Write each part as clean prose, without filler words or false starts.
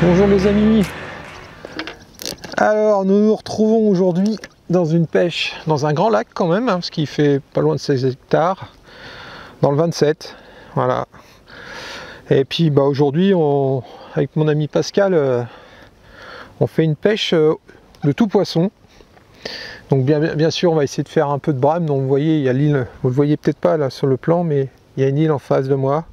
Bonjour les amis. Alors nous nous retrouvons aujourd'hui dans une pêche dans un grand lac quand même, parce qu'il fait pas loin de 16 hectares, dans le 27. Voilà. Et puis aujourd'hui avec mon ami Pascal, on fait une pêche de tout poisson. Donc bien sûr on va essayer de faire un peu de brame. Donc vous voyez, il y a l'île, vous le voyez peut-être pas là sur le plan, mais il y a une île en face de moi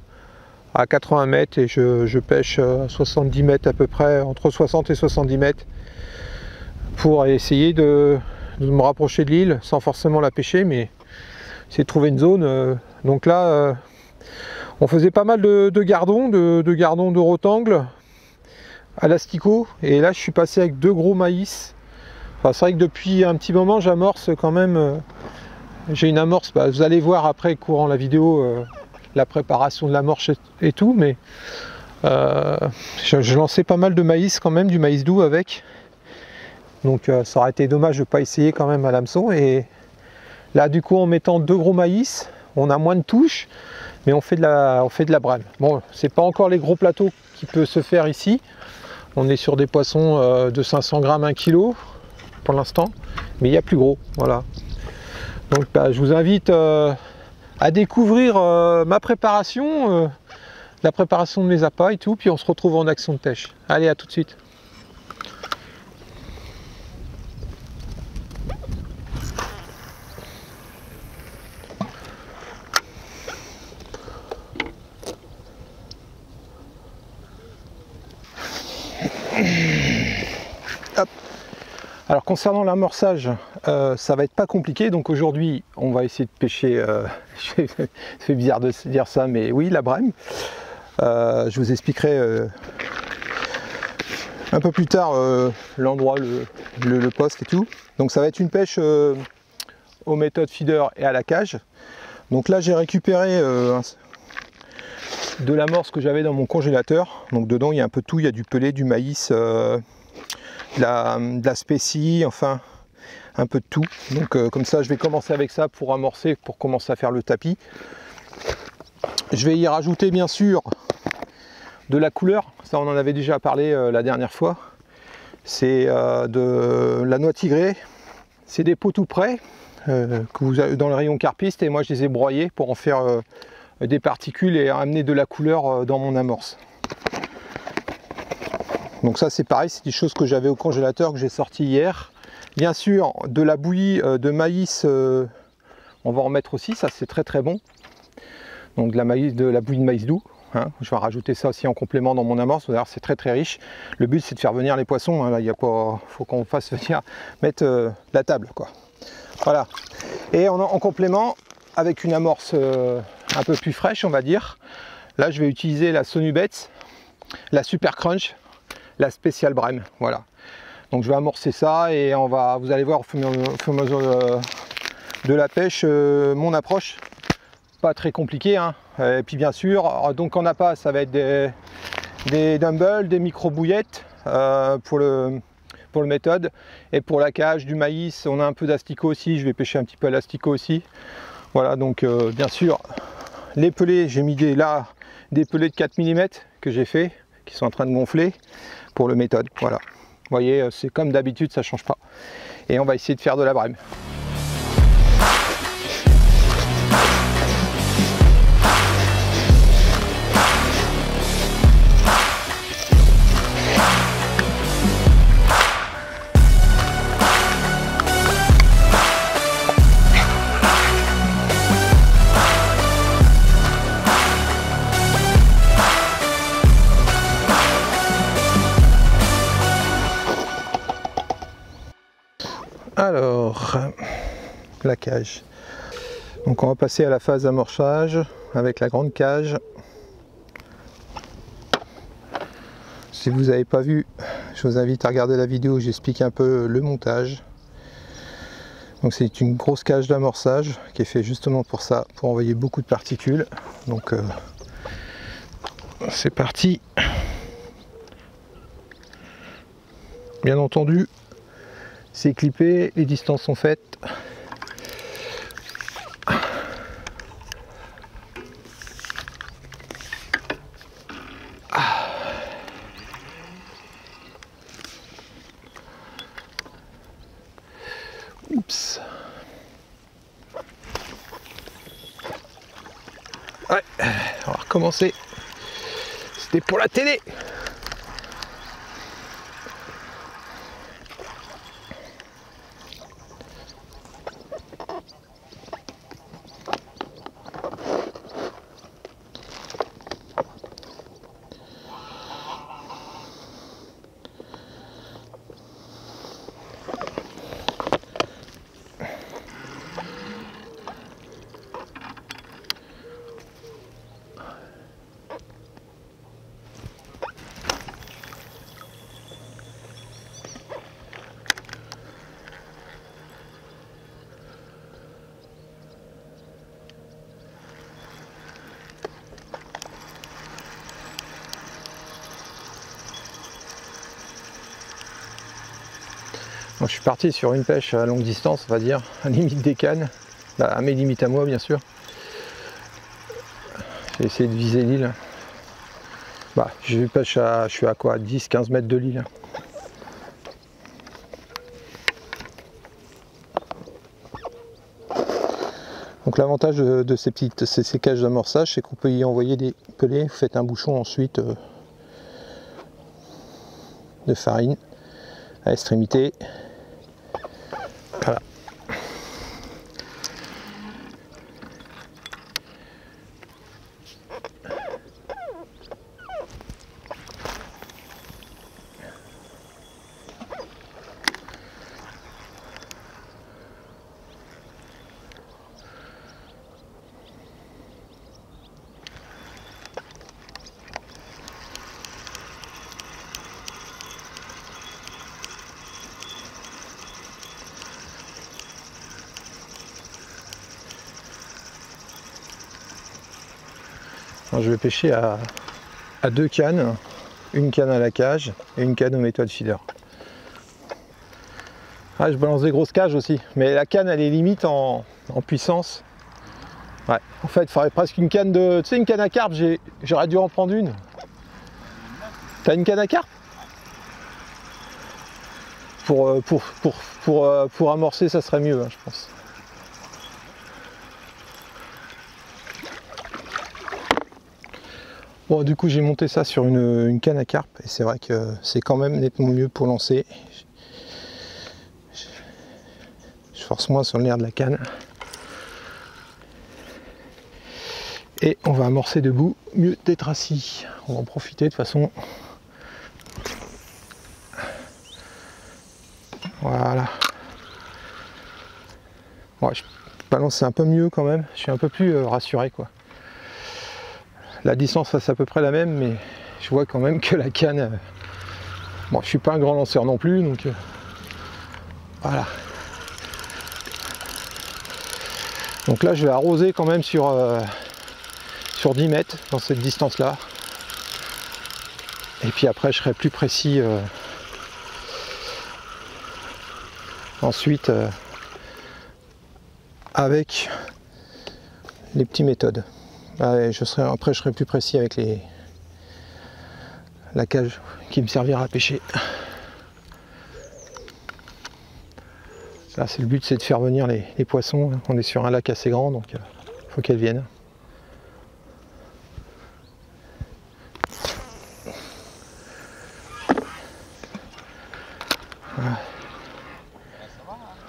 à 80 mètres et je pêche à 70 mètres à peu près, entre 60 et 70 mètres, pour essayer de me rapprocher de l'île sans forcément la pêcher, mais essayer de trouver une zone. Donc là on faisait pas mal de gardons, de gardons de rotangle à l'asticot, et là je suis passé avec deux gros maïs. Enfin, c'est vrai que depuis un petit moment j'amorce quand même, j'ai une amorce, vous allez voir après courant la vidéo la préparation de l'amorce et tout, mais je lançais pas mal de maïs quand même, du maïs doux avec, donc ça aurait été dommage de ne pas essayer quand même à l'hameçon. Et là du coup en mettant deux gros maïs, on a moins de touches, mais on fait de la brame. Bon, c'est pas encore les gros plateaux qui peut se faire ici, on est sur des poissons de 500 grammes 1 kg pour l'instant, mais il y a plus gros, voilà. Donc je vous invite à découvrir ma préparation, la préparation de mes appâts et tout, puis on se retrouve en action de pêche. Allez, à tout de suite. Hop. Alors concernant l'amorçage, ça va être pas compliqué. Donc aujourd'hui on va essayer de pêcher, c'est bizarre de dire ça, mais oui, la brame. Je vous expliquerai un peu plus tard l'endroit, le poste et tout. Donc ça va être une pêche aux méthodes feeder et à la cage. Donc là j'ai récupéré de l'amorce que j'avais dans mon congélateur. Donc dedans il y a un peu de tout, il y a du pelé, du maïs, de la spécie, enfin un peu de tout. Donc comme ça je vais commencer avec ça pour amorcer, pour commencer à faire le tapis. Je vais y rajouter bien sûr de la couleur, ça on en avait déjà parlé la dernière fois. C'est de la noix tigrée, c'est des pots tout prêts que vous avez dans le rayon carpiste, et moi je les ai broyés pour en faire des particules et amener de la couleur dans mon amorce. Donc ça c'est pareil, c'est des choses que j'avais au congélateur, que j'ai sorti hier. Bien sûr de la bouillie de maïs, on va en mettre aussi, ça c'est très bon. Donc de la bouillie de maïs doux, hein. Je vais rajouter ça aussi en complément dans mon amorce, d'ailleurs c'est très riche. Le but c'est de faire venir les poissons, hein. Là il y a pas, faut qu'on fasse venir mettre la table quoi. Voilà. Et en complément, avec une amorce un peu plus fraîche on va dire, là je vais utiliser la Sonubets, la Super Crunch, la spéciale brame, voilà. Donc je vais amorcer ça et vous allez voir au fur et à mesure de la pêche mon approche, pas très compliqué, hein. Et puis bien sûr, donc en appât ça va être des dumbbells, des micro bouillettes pour le méthode, et pour la cage du maïs on a un peu d'asticot aussi, je vais pêcher un petit peu à l'asticot aussi. Voilà, donc bien sûr les pelés, j'ai mis des pelés de 4 mm que j'ai fait, qui sont en train de gonfler pour le méthode. Voilà, vous voyez, c'est comme d'habitude, ça change pas. Et on va essayer de faire de la brame. Alors, la cage. Donc on va passer à la phase d'amorçage avec la grande cage. Si vous n'avez pas vu, je vous invite à regarder la vidéo où j'explique un peu le montage. Donc c'est une grosse cage d'amorçage qui est faite justement pour ça, pour envoyer beaucoup de particules. Donc c'est parti. Bien entendu, c'est clippé, les distances sont faites. Oups. Ouais, on va recommencer. C'était pour la télé. Donc, je suis parti sur une pêche à longue distance, on va dire, à limite des cannes, à mes limites à moi bien sûr. J'ai essayé de viser l'île. Bah, je suis à quoi, 10-15 mètres de l'île. Donc l'avantage de ces cages d'amorçage, c'est qu'on peut y envoyer des pelets. Vous faites un bouchon ensuite de farine à l'extrémité. Voilà. Je vais pêcher à 2 cannes, une canne à la cage et une canne au méthode feeder. Ah, je balance des grosses cages aussi, mais la canne elle est limite en puissance. Ouais. En fait, il faudrait presque une canne de. Tu sais, une canne à carpe, j'aurais dû en prendre une. T'as une canne à carpe? Pour amorcer, ça serait mieux, hein, je pense. Bon, du coup j'ai monté ça sur une canne à carpe et c'est vrai que c'est quand même nettement mieux pour lancer. Je force moins sur le nerf de la canne. Et on va amorcer debout, mieux d'être assis. On va en profiter de toute façon. Voilà. Ouais, je balance un peu mieux quand même, je suis un peu plus rassuré quoi. La distance c'est à peu près la même, mais je vois quand même que la canne, bon, je suis pas un grand lanceur non plus, donc voilà. Donc là je vais arroser quand même sur 10 mètres dans cette distance là, et puis après je serai plus précis ensuite avec les petites méthodes. Après je serai plus précis avec la cage qui me servira à pêcher. Là, c'est le but, c'est de faire venir les poissons. On est sur un lac assez grand, donc il faut qu'elles viennent.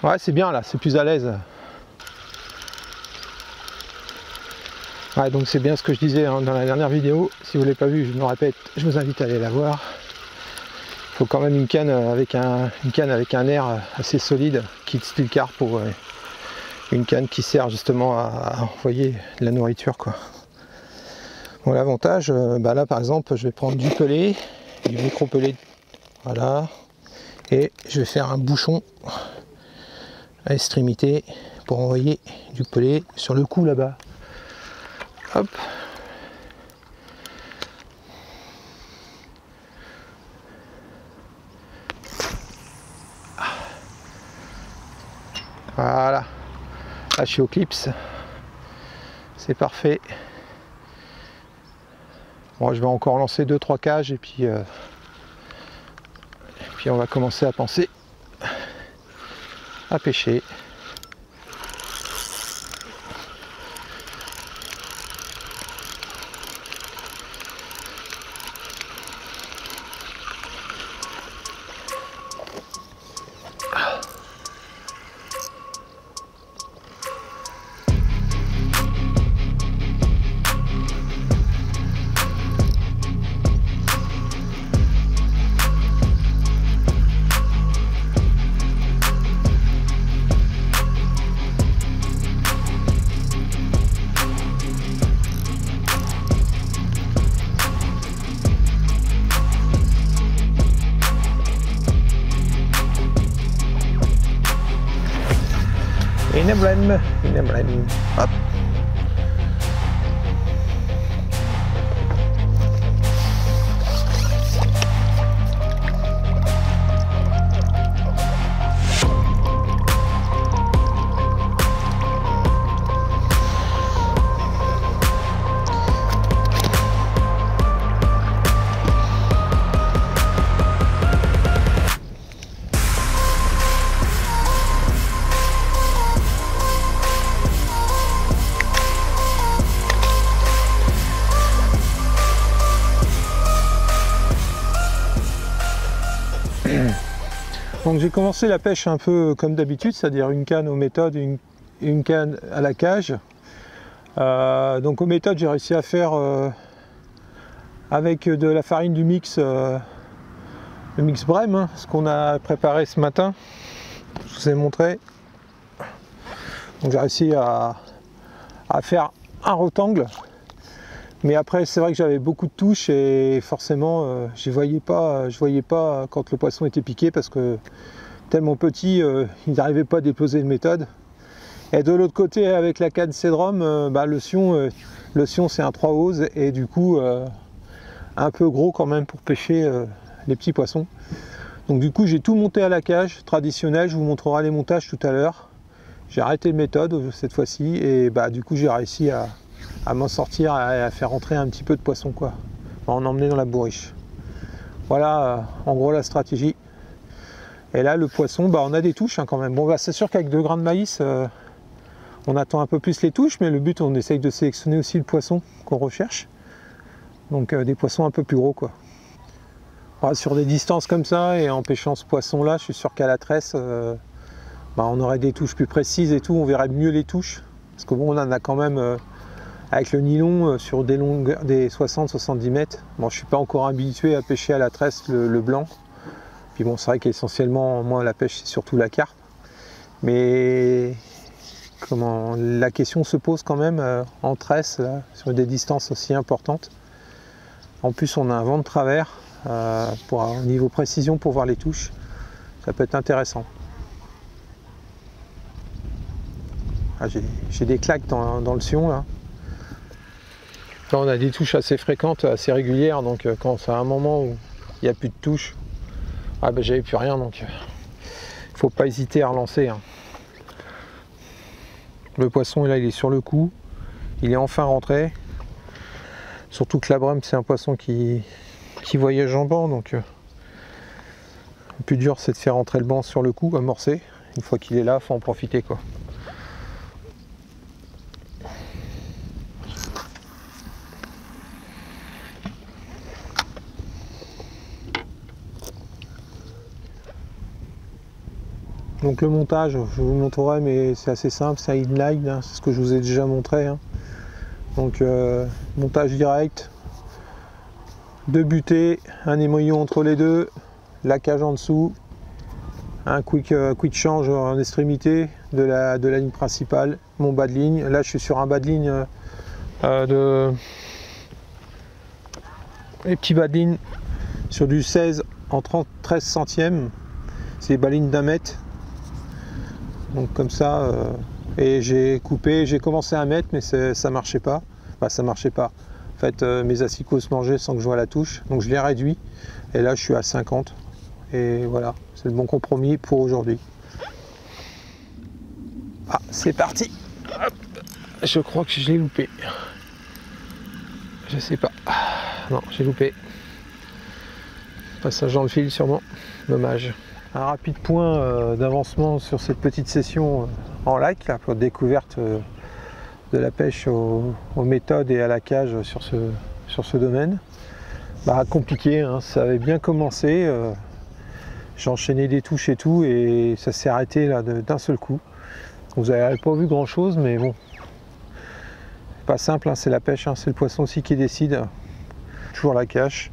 Ouais, c'est bien là, c'est plus à l'aise. Ouais, donc c'est bien ce que je disais hein, dans la dernière vidéo. Si vous ne l'avez pas vu, je me répète, je vous invite à aller la voir. Il faut quand même une canne avec un air assez solide, kit style carpe, pour une canne qui sert justement à envoyer de la nourriture quoi. Bon, l'avantage, là par exemple, je vais prendre du pelé, du micro pelé, voilà, et je vais faire un bouchon à l'extrémité pour envoyer du pelé sur le cou là-bas. Hop. Voilà. Là je suis au clips. C'est parfait. Bon, je vais encore lancer 2-3 cages et puis on va commencer à penser à pêcher. Une emblème, hop. Donc j'ai commencé la pêche un peu comme d'habitude, c'est-à-dire une canne aux méthodes, une canne à la cage. Donc aux méthodes, j'ai réussi à faire avec de la farine du mix, le mix Brem, hein, ce qu'on a préparé ce matin. Je vous ai montré. Donc j'ai réussi à faire un rectangle. Mais après, c'est vrai que j'avais beaucoup de touches et forcément, je voyais pas quand le poisson était piqué parce que tellement petit, il n'arrivait pas à déposer une méthode. Et de l'autre côté, avec la canne Cédrom, le sion c'est un 3 oses et du coup, un peu gros quand même pour pêcher les petits poissons. Donc du coup, j'ai tout monté à la cage traditionnelle. Je vous montrerai les montages tout à l'heure. J'ai arrêté le méthode cette fois-ci et du coup, j'ai réussi à m'en sortir et à faire rentrer un petit peu de poisson quoi, en emmener dans la bourriche. Voilà en gros la stratégie. Et là le poisson, on a des touches hein, quand même. Bon c'est sûr qu'avec 2 grains de maïs, on attend un peu plus les touches, mais le but on essaye de sélectionner aussi le poisson qu'on recherche. Donc des poissons un peu plus gros quoi. Voilà, sur des distances comme ça et en pêchant ce poisson là, je suis sûr qu'à la tresse, on aurait des touches plus précises et tout, on verrait mieux les touches. Parce que bon on en a quand même avec le nylon sur des longueurs des 60-70 mètres. Bon, je suis pas encore habitué à pêcher à la tresse le blanc. Puis bon, c'est vrai qu'essentiellement, moi, la pêche, c'est surtout la carpe. Mais la question se pose quand même en tresse, là, sur des distances aussi importantes. En plus, on a un vent de travers au niveau précision pour voir les touches. Ça peut être intéressant. Ah, j'ai des claques dans le sion, là. Là, on a des touches assez fréquentes, assez régulières, donc quand c'est un moment où il n'y a plus de touches, j'avais plus rien, donc il faut pas hésiter à relancer. Hein. Le poisson là, il est sur le coup, il est enfin rentré. Surtout que la brème, c'est un poisson qui voyage en banc, donc le plus dur, c'est de faire rentrer le banc sur le coup, amorcer. Une fois qu'il est là, il faut en profiter quoi. Donc le montage, je vous montrerai, mais c'est assez simple, c'est inline, hein, c'est ce que je vous ai déjà montré. Hein. Donc montage direct, 2 butées, un émoillon entre les deux, la cage en dessous, un quick change en extrémité de la ligne principale, mon bas de ligne. Là je suis sur un bas de ligne les petits bas de ligne sur du 16 en 13 centièmes, c'est les bas de ligne d'1 mètre. Donc comme ça, et j'ai coupé, j'ai commencé à mettre, mais ça marchait pas. Enfin, ça marchait pas. En fait, mes asticots se mangeaient sans que je voie la touche, donc je l'ai réduit. Et là, je suis à 50. Et voilà, c'est le bon compromis pour aujourd'hui. Ah, c'est parti. Hop. Je crois que je l'ai loupé. Je sais pas. Non, j'ai loupé. Passage dans le fil, sûrement. Dommage. Un rapide point d'avancement sur cette petite session en lac, là, pour découverte de la pêche aux méthodes et à la cage sur ce domaine. Compliqué, hein, ça avait bien commencé, j'ai enchaîné des touches et tout et ça s'est arrêté là d'un seul coup. Vous n'avez pas vu grand chose, mais bon, pas simple, hein, c'est la pêche, hein, c'est le poisson aussi qui décide. Toujours la cache.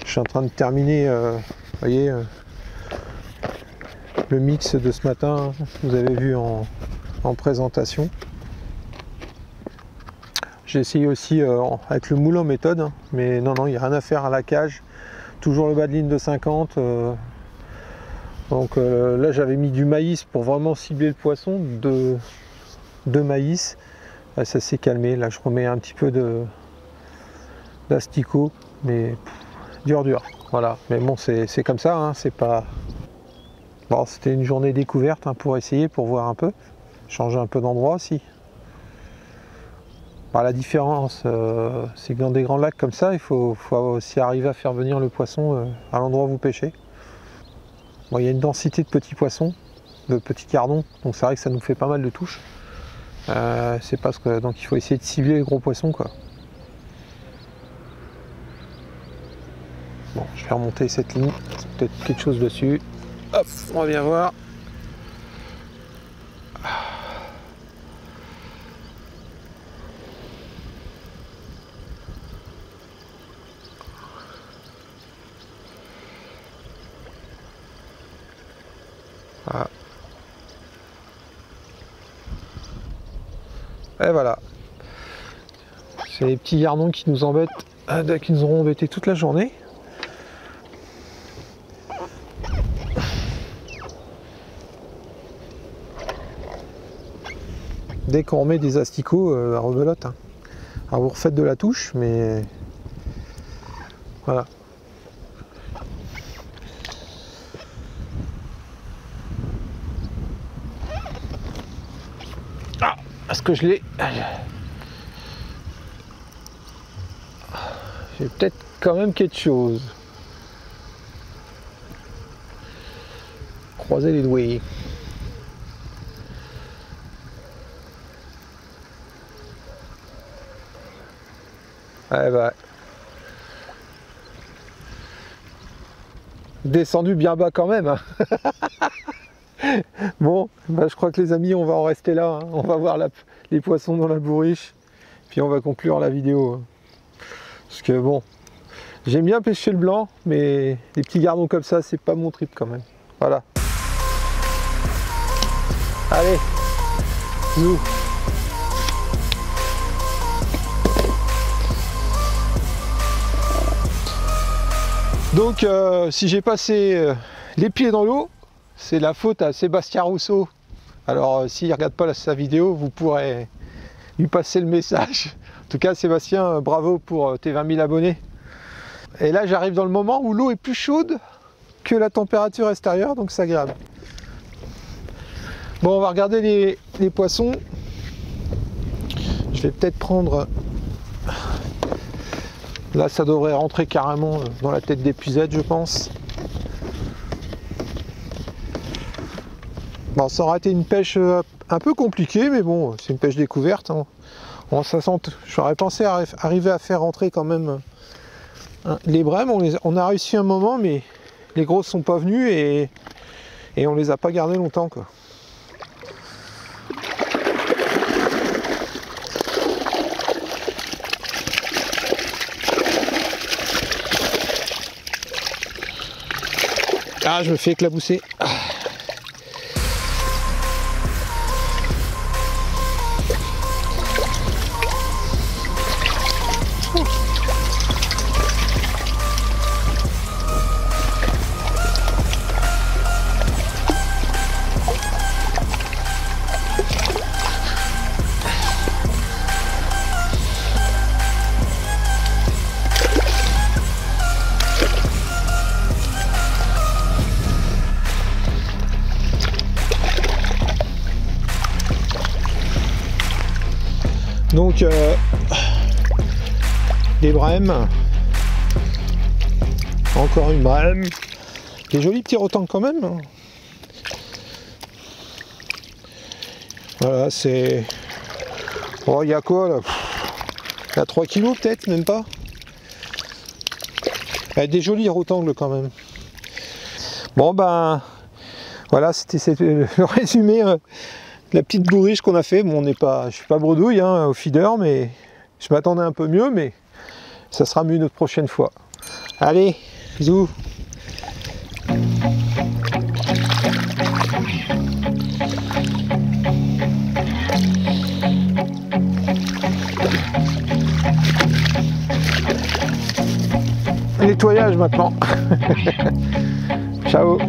Je suis en train de terminer, vous voyez, le mix de ce matin, vous avez vu en présentation. J'ai essayé aussi avec le moule en méthode, hein, mais non, il n'y a rien à faire à la cage. Toujours le bas de ligne de 50. Donc là, j'avais mis du maïs pour vraiment cibler le poisson, de maïs. Là, ça s'est calmé. Là, je remets un petit peu d'asticot, mais dur. Voilà. Mais bon, c'est comme ça, hein, c'est pas... Bon, c'était une journée découverte, hein, pour essayer, pour voir un peu. Changer un peu d'endroit aussi. La différence, c'est que dans des grands lacs comme ça, il faut aussi arriver à faire venir le poisson à l'endroit où vous pêchez. Bon, il y a une densité de petits poissons, de petits cardons, donc c'est vrai que ça nous fait pas mal de touches. C'est parce que donc il faut essayer de cibler les gros poissons, quoi. Bon, je vais remonter cette ligne, c'est peut-être quelque chose dessus. Hop, on va bien voir. Voilà. Et voilà. C'est les petits gardons qui nous embêtent, qui nous auront embêtés toute la journée. Dès qu'on remet des asticots, la rebelote. Hein. Alors vous refaites de la touche, mais voilà. Ah, est-ce que je l'ai? J'ai peut-être quand même quelque chose. Croisez les doigts. Descendu bien bas quand même. Hein. Bon, je crois que les amis, on va en rester là. Hein. On va voir les poissons dans la bourriche. Puis on va conclure la vidéo. Hein. Parce que bon, j'aime bien pêcher le blanc, mais les petits gardons comme ça, c'est pas mon trip quand même. Voilà. Allez, nous. Donc si j'ai passé les pieds dans l'eau, c'est la faute à Sébastien Rousseau. Alors s'il ne regarde pas sa vidéo, vous pourrez lui passer le message. En tout cas Sébastien, bravo pour tes 20 000 abonnés. Et là j'arrive dans le moment où l'eau est plus chaude que la température extérieure, donc c'est agréable. Bon, on va regarder les poissons. Je vais peut-être prendre... Là, ça devrait rentrer carrément dans la tête d'épuisette, je pense. Bon, ça aurait été une pêche un peu compliquée, mais bon, c'est une pêche découverte. Hein. Bon, j'aurais pensé arriver à faire rentrer quand même les brèmes. On a réussi un moment, mais les grosses sont pas venues et on les a pas gardées longtemps, quoi. Ah, je me fais éclabousser. Ah. Donc des brèmes, encore une brème, des jolis petits rotans quand même. Voilà, c'est... Oh, il y a quoi là? Il y a 3 kilos peut-être, même pas. Il y a des jolis rotangles quand même. Bon ben, voilà, c'était le résumé de la petite bourriche qu'on a fait. Bon, je suis pas bredouille hein, au feeder, mais je m'attendais un peu mieux, mais ça sera mieux une autre prochaine fois. Allez, bisous. Nettoyage maintenant. Ciao.